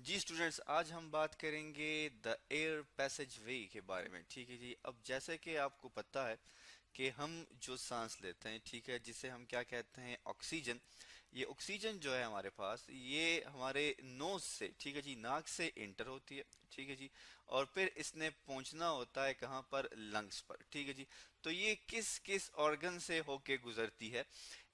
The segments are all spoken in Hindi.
जी स्टूडेंट्स, आज हम बात करेंगे द एयर पैसेज वे के बारे में। ठीक है जी। अब जैसे कि आपको पता है कि हम जो सांस लेते हैं, ठीक है, जिसे हम क्या कहते हैं, ऑक्सीजन। ये ऑक्सीजन जो है हमारे पास, ये हमारे नोज से, ठीक है जी, नाक से इंटर होती है, ठीक है जी। और फिर इसने पहुंचना होता है कहाँ पर, लंग्स पर, ठीक है जी। तो ये किस किस ऑर्गन से होके गुजरती है,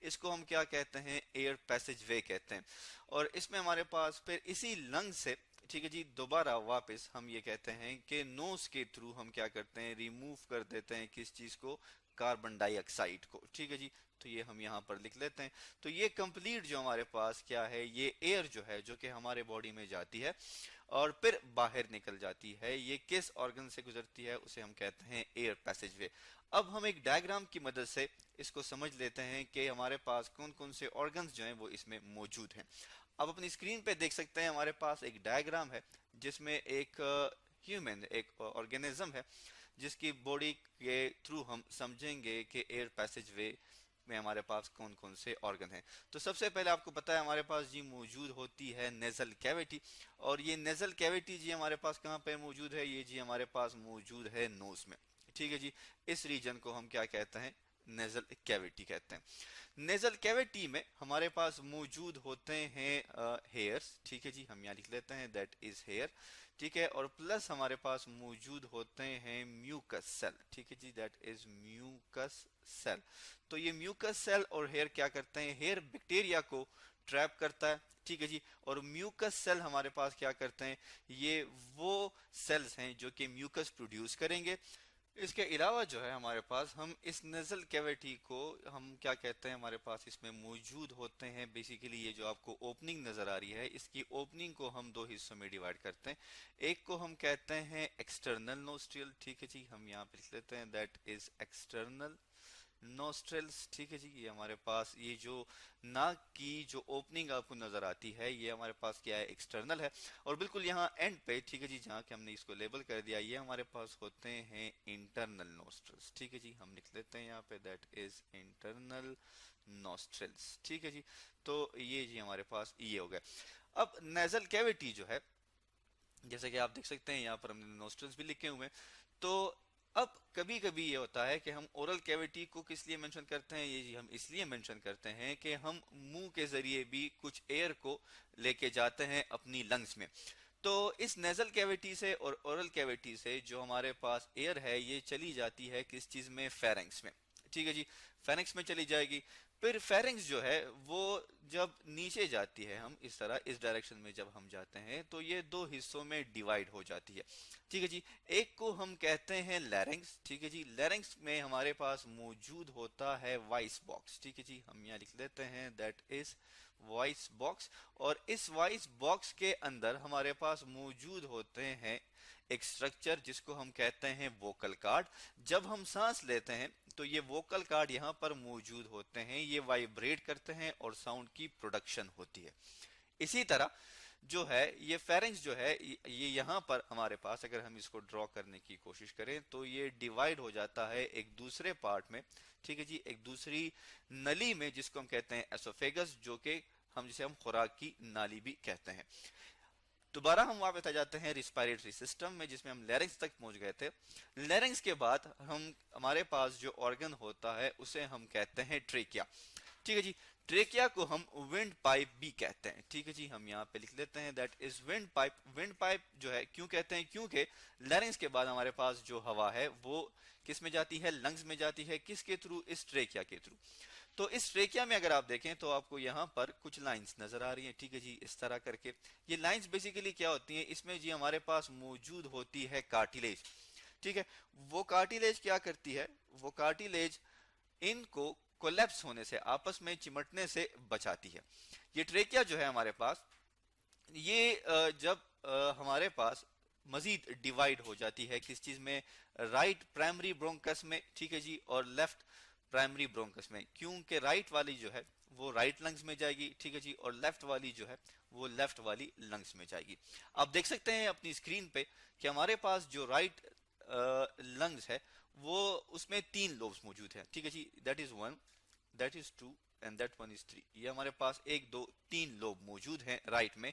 इसको हम क्या कहते हैं, एयर पैसेज वे कहते हैं। और इसमें हमारे पास फिर इसी लंग से, ठीक है जी, दोबारा वापस हम ये कहते हैं कि नोज के थ्रू हम क्या करते हैं, रिमूव कर देते हैं किस चीज को, कार्बन डाइऑक्साइड को, ठीक है जी। तो ये हम यहाँ पर लिख लेते हैं। तो ये कंप्लीट जो हमारे पास क्या है, ये एयर जो है जो कि हमारे बॉडी में जाती है और फिर बाहर निकल जाती है, ये किस ऑर्गन से गुजरती है, उसे हम कहते हैं एयर पैसेज वे। अब हम एक डायग्राम की मदद से इसको समझ लेते हैं कि हमारे पास कौन कौन से ऑर्गन्स जो हैं वो इसमें मौजूद हैं। अब अपनी स्क्रीन पे देख सकते हैं, हमारे पास एक डायग्राम है जिसमें एक ह्यूमन, एक ऑर्गेनिज्म है, जिसकी बॉडी के थ्रू हम समझेंगे कि एयर पैसेज वे में हमारे पास कौन कौन से ऑर्गन हैं। तो सबसे पहले आपको पता है हमारे पास जी मौजूद होती है नेजल कैविटी। और ये नेजल कैविटी जी हमारे पास कहाँ पे मौजूद है, ये जी हमारे पास मौजूद है नोज में, ठीक है जी। इस रीजन को हम क्या कहते हैं, नेजल कैविटी कहते हैं। नेजल कैविटी में हमारे पास मौजूद होते हैं हेयर्स, ठीक है जी, हम यहाँ लिख लेते हैं दैट इज हेयर, ठीक है। और प्लस हमारे पास मौजूद होते हैं म्यूकस सेल, ठीक है जी, दैट इज म्यूकस सेल। तो ये म्यूकस सेल और हेयर क्या करते हैं, हेयर बैक्टीरिया को ट्रैप करता है, ठीक है जी। और म्यूकस सेल हमारे पास क्या करते हैं, ये वो सेल्स हैं जो कि म्यूकस प्रोड्यूस करेंगे। इसके अलावा जो है हमारे पास, हम इस नेजल कैविटी को हम क्या कहते हैं, हमारे पास इसमें मौजूद होते हैं, बेसिकली ये जो आपको ओपनिंग नजर आ रही है, इसकी ओपनिंग को हम दो हिस्सों में डिवाइड करते हैं। एक को हम कहते हैं एक्सटर्नल नोस्ट्रियल, ठीक है जी, हम यहाँ पे लिख लेते हैं दैट इज एक्सटर्नल नोस्ट्रल्स, ठीक है जी। ये हमारे पास ये जो नाक की जो ओपनिंग आपको नजर आती है, ये हमारे पास क्या है, एक्सटर्नल है। और बिल्कुल यहाँ एंड पे, ठीक है जी, जहाँ कि हमने इसको लेबल कर दिया, ये हमारे पास होते हैं इंटरनल नोस्ट्रल्स, ठीक है जी, हम लिख लेते हैं यहाँ पे दैट इज इंटरनल नोस्ट्रल्स, ठीक है जी। तो ये जी हमारे पास ये हो गया। अब नेजल कैविटी जो है, जैसे कि आप देख सकते हैं यहाँ पर हमने नोस्ट्रल्स भी लिखे हुए हैं। तो अब कभी कभी ये होता है कि हम ओरल कैविटी को किस लिए मेंशन करते हैं, ये जी हम इसलिए मेंशन करते हैं कि हम मुंह के जरिए भी कुछ एयर को लेके जाते हैं अपनी लंग्स में। तो इस नेजल कैविटी से और ओरल कैविटी से जो हमारे पास एयर है, ये चली जाती है किस चीज में, फेरेंक्स में, ठीक है जी। फेरिंक्स में चली जाएगी। फिर फेरिंक्स जो है वो जब नीचे जाती है, हम इस तरह इस डायरेक्शन में जब हम जाते हैं, तो ये दो हिस्सों में डिवाइड हो जाती है, ठीक है जी। एक को हम कहते हैं लैरिंग्स, ठीक है जी। लैरिंग्स में हमारे पास मौजूद होता है वॉइस बॉक्स, ठीक है जी, हम यहाँ लिख लेते हैं दैट इज वॉइस बॉक्स। और इस वॉइस बॉक्स के अंदर हमारे पास मौजूद होते हैं एक स्ट्रक्चर जिसको हम कहते हैं वोकल कार्ड। जब हम सांस लेते हैं तो ये वोकल कार्ड यहाँ पर मौजूद होते हैं, ये वाइब्रेट करते हैं और साउंड की प्रोडक्शन होती है। इसी तरह जो है ये फेरिंक्स जो है, ये यहाँ पर हमारे पास, अगर हम इसको ड्रॉ करने की कोशिश करें तो ये डिवाइड हो जाता है एक दूसरे पार्ट में, ठीक है जी, एक दूसरी नली में, जिसको हम कहते हैं एसोफेगस, जो कि हम जिसे हम खुराक की नाली भी कहते हैं। दोबारा हम वापस आ जाते हैं रिस्पायरेटरी सिस्टम में, जिसमें हम लैरिंग्स तक पहुंच गए थे। लैरिंग्स के बाद हम हमारे पास जो ऑर्गन होता है उसे हम कहते हैं ट्रेकिया, ठीक है जी। ट्रेकिया को हम विंड पाइप भी कहते हैं, ठीक है जी, हम यहाँ पे लिख लेते हैं that is wind pipe. Wind pipe जो है क्यों कहते हैं, क्योंकि लैरिंग्स के बाद हमारे पास जो हवा है वो किस में जाती है, लंग्स में जाती है, किसके थ्रू, इस ट्रेकिया के थ्रू। तो इस ट्रेकिया में अगर आप देखें तो आपको यहाँ पर कुछ लाइंस नजर आ रही हैं, ठीक है जी, इस तरह करके। ये लाइंस बेसिकली क्या होती हैं, इसमें जी हमारे पास मौजूद होती है कार्टिलेज, ठीक है। वो कार्टिलेज क्या करती है, वो कार्टिलेज इनको कोलैप्स होने से, आपस में चिमटने से बचाती है। ये ट्रेकिया जो है हमारे पास, ये जब हमारे पास मजीद डिवाइड हो जाती है किस चीज में, राइट प्राइमरी ब्रोंकस में, ठीक है जी, और लेफ्ट प्राइमरी ब्रोंकस में। क्योंकि राइट वाली जो है वो राइट लंग्स में जाएगी, ठीक है जी, और लेफ्ट वाली जो है वो लेफ्ट वाली लंग्स में जाएगी। आप देख सकते हैं अपनी स्क्रीन पे कि हमारे पास जो राइट लंग्स है वो, उसमें तीन लोब्स मौजूद है, ठीक है जी, that is one, that is two and that one is three. ये हमारे पास एक दो तीन लोब मौजूद हैं राइट में।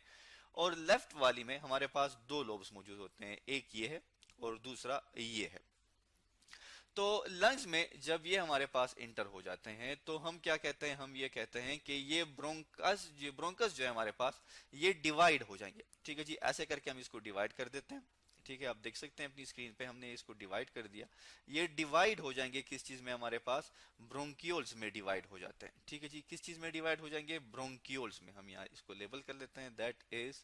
और लेफ्ट वाली में हमारे पास दो लोब्स मौजूद होते हैं, एक ये है और दूसरा ये है। तो लंग्स में जब ये हमारे पास इंटर हो जाते हैं तो हम क्या कहते हैं, हम ये कहते हैं कि ये ब्रोंकस जो है हमारे पास, ये डिवाइड हो जाएंगे। ठीक है जी, ऐसे करके हम इसको डिवाइड कर देते हैं। ठीक है, आप देख सकते हैं अपनी स्क्रीन पे हमने इसको डिवाइड कर दिया। ये डिवाइड हो जाएंगे किस चीज में, हमारे पास ब्रोंकियोल्स में डिवाइड हो जाते हैं। ठीक है जी, किस चीज में डिवाइड हो जाएंगे, ब्रोंकियोल्स में। हम यहाँ इसको लेबल कर लेते हैं, दैट इज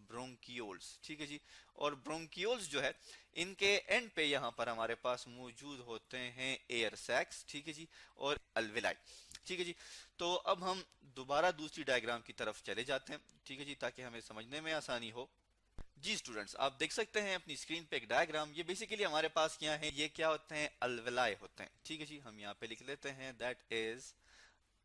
ब्रोंकियोल्स। ठीक है जी, और ब्रोंकियोल्स जो है इनके एंड पे यहाँ पर हमारे पास मौजूद होते हैं एयर सैक्स। ठीक है जी, और अल्वेलाई। ठीक है जी, तो अब हम दोबारा दूसरी डायग्राम की तरफ चले जाते हैं। ठीक है जी, ताकि हमें समझने में आसानी हो। जी स्टूडेंट्स, आप देख सकते हैं अपनी स्क्रीन पे एक डायग्राम। ये बेसिकली हमारे पास क्या है, ये क्या होते हैं, अल्वेलाई होते हैं। ठीक है जी, हम यहाँ पे लिख लेते हैं दैट इज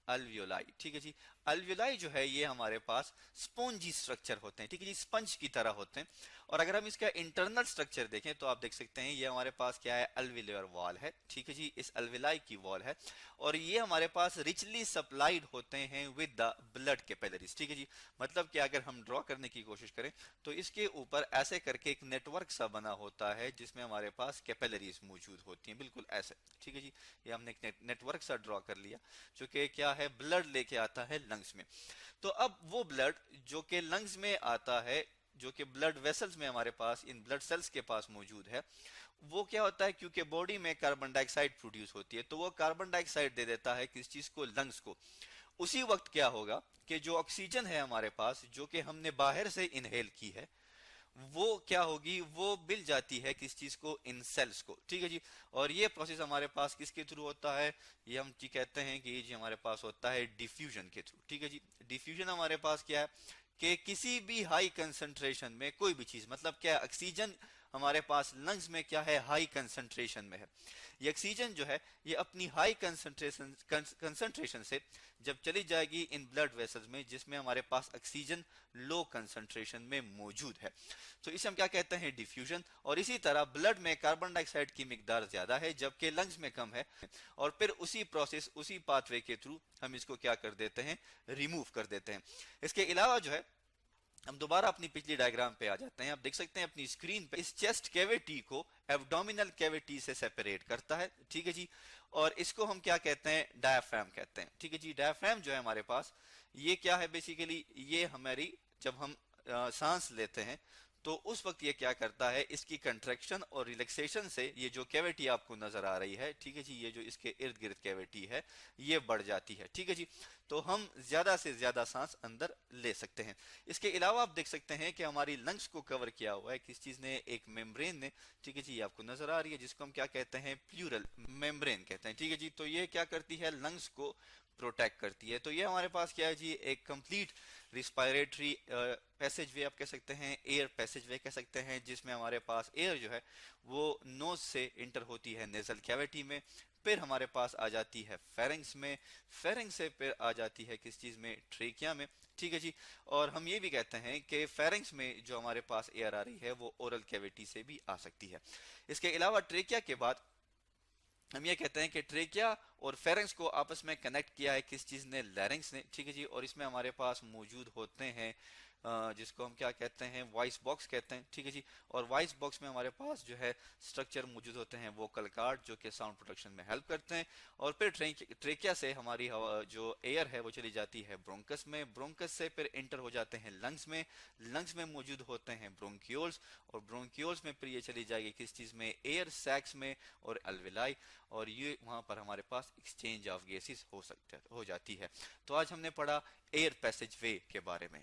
अल्वियोलाई। ठीक है जी, अल्वियोलाई जो है ये हमारे पास स्पॉन्जी स्ट्रक्चर होते हैं। ठीक है जी, स्पंज की तरह होते हैं। और अगर हम इसका इंटरनल स्ट्रक्चर देखें तो आप देख सकते हैं ये हमारे पास क्या है, अल्वियोलर वॉल है। ठीक है जी, इस अल्वियोलाई की वॉल है और ये हमारे पास रिचली सप्लाइड होते हैं विद द ब्लड कैपिलरीज। ठीक है जी, मतलब कि अगर हम ड्रॉ करने की कोशिश करें तो इसके ऊपर ऐसे करके एक नेटवर्क सा बना होता है जिसमें हमारे पास कैपिलरीज मौजूद होती हैं, बिल्कुल ऐसे। ठीक है जी, ये हमने एक नेटवर्क सा ड्रॉ कर लिया जो कि क्या है, ब्लड लेके आता है लंग्स में। तो अब वो ब्लड जो कि लंग्स में आता है, जो कि ब्लड वेसल्स में हमारे पास इन ब्लड सेल्स के पास मौजूद है, वो क्या होता है, क्योंकि बॉडी में कार्बन डाइऑक्साइड प्रोड्यूस होती है तो वो कार्बन डाइऑक्साइड दे देता है किस चीज को, लंग्स को। उसी वक्त क्या होगा कि जो ऑक्सीजन है हमारे पास, जो कि हमने बाहर से इनहेल की है, वो क्या होगी, वो मिल जाती है किस चीज को, इन सेल्स को। ठीक है जी, और ये प्रोसेस हमारे पास किसके थ्रू होता है, ये हम जी कहते हैं कि ये जी हमारे पास होता है डिफ्यूजन के थ्रू। ठीक है जी, डिफ्यूजन हमारे पास क्या है कि किसी भी हाई कंसंट्रेशन में कोई भी चीज, मतलब क्या, ऑक्सीजन हमारे पास लंग्स में क्या है, हाई कंसंट्रेशन में है। ये ऑक्सीजन जो है ये अपनी हाई कंसंट्रेशन से जब चली जाएगी इन ब्लड वेसल्स में जिसमें हमारे पास ऑक्सीजन लो कंसंट्रेशन में मौजूद है, तो इसे हम क्या कहते हैं, डिफ्यूजन। और इसी तरह ब्लड में कार्बन डाइऑक्साइड की मिकदार ज्यादा है जबकि लंग्स में कम है, और फिर उसी प्रोसेस, उसी पाथवे के थ्रू हम इसको क्या कर देते हैं, रिमूव कर देते हैं। इसके अलावा जो है, हम दोबारा अपनी पिछली डायग्राम पे आ जाते हैं। आप देख सकते हैं अपनी स्क्रीन पे, इस चेस्ट कैविटी को एब्डोमिनल कैविटी से सेपरेट करता है। ठीक है जी, और इसको हम क्या कहते हैं, डायाफ्राम कहते हैं। ठीक है जी, डायाफ्राम जो है हमारे पास, ये क्या है, बेसिकली ये हमारी, जब हम सांस लेते हैं तो उस वक्त ये क्या करता है, इसकी कंट्रैक्शन और रिलैक्सेशन से ये जो कैविटी आपको नजर आ रही है, ठीक है जी, ये जो इसके इर्द गिर्द कैविटी है ये बढ़ जाती है। ठीक है जी, तो हम ज्यादा से ज्यादा सांस अंदर ले सकते हैं। इसके अलावा आप देख सकते हैं कि हमारी लंग्स को कवर किया हुआ है किस चीज ने, एक मेम्ब्रेन ने। ठीक है जी, ये आपको नजर आ रही है, जिसको हम क्या कहते हैं, प्लूरल मेम्ब्रेन कहते हैं। ठीक है जी, तो ये क्या करती है, लंग्स को प्रोटेक्ट करती है। तो ये हमारे पास क्या है जी, एक कंप्लीट रिस्पायरेटरी पैसेज वे आप कह सकते हैं, एयर पैसेज वे कह सकते हैं, जिसमें हमारे पास एयर जो है वो नोज से इंटर होती है नेजल कैविटी में, फिर हमारे पास आ जाती है फेरिंग्स में, फेरिंग्स से फिर आ जाती है किस चीज में, ट्रेकिया में। ठीक है जी, और हम ये भी कहते हैं कि फेरिंग्स में जो हमारे पास एयर आ रही है वो ओरल कैविटी से भी आ सकती है। इसके अलावा ट्रेकिया के बाद हम ये कहते हैं कि ट्रेकिया और फेरिंग्स को आपस में कनेक्ट किया है किस चीज ने, लैरिंग्स ने। ठीक है जी, और इसमें हमारे पास मौजूद होते हैं जिसको हम क्या कहते हैं, वॉइस बॉक्स कहते हैं। ठीक है जी, और वॉइस बॉक्स में हमारे पास जो है स्ट्रक्चर मौजूद होते हैं वोकल कार्ड, जो कि साउंड प्रोडक्शन में हेल्प करते हैं। और फिर ट्रेकिया से हमारी जो एयर है वो चली जाती है ब्रोंकस में, ब्रोंकस से फिर इंटर हो जाते हैं लंग्स में, लंग्स में मौजूद होते हैं ब्रोंकियोल्स, और ब्रोंकियोल्स में फिर ये चली जाएगी किस चीज में, एयर सैक्स में और अल्वेलाई, और ये वहां पर हमारे पास एक्सचेंज ऑफ गैसेस हो जाती है। तो आज हमने पढ़ा एयर पैसेज वे के बारे में।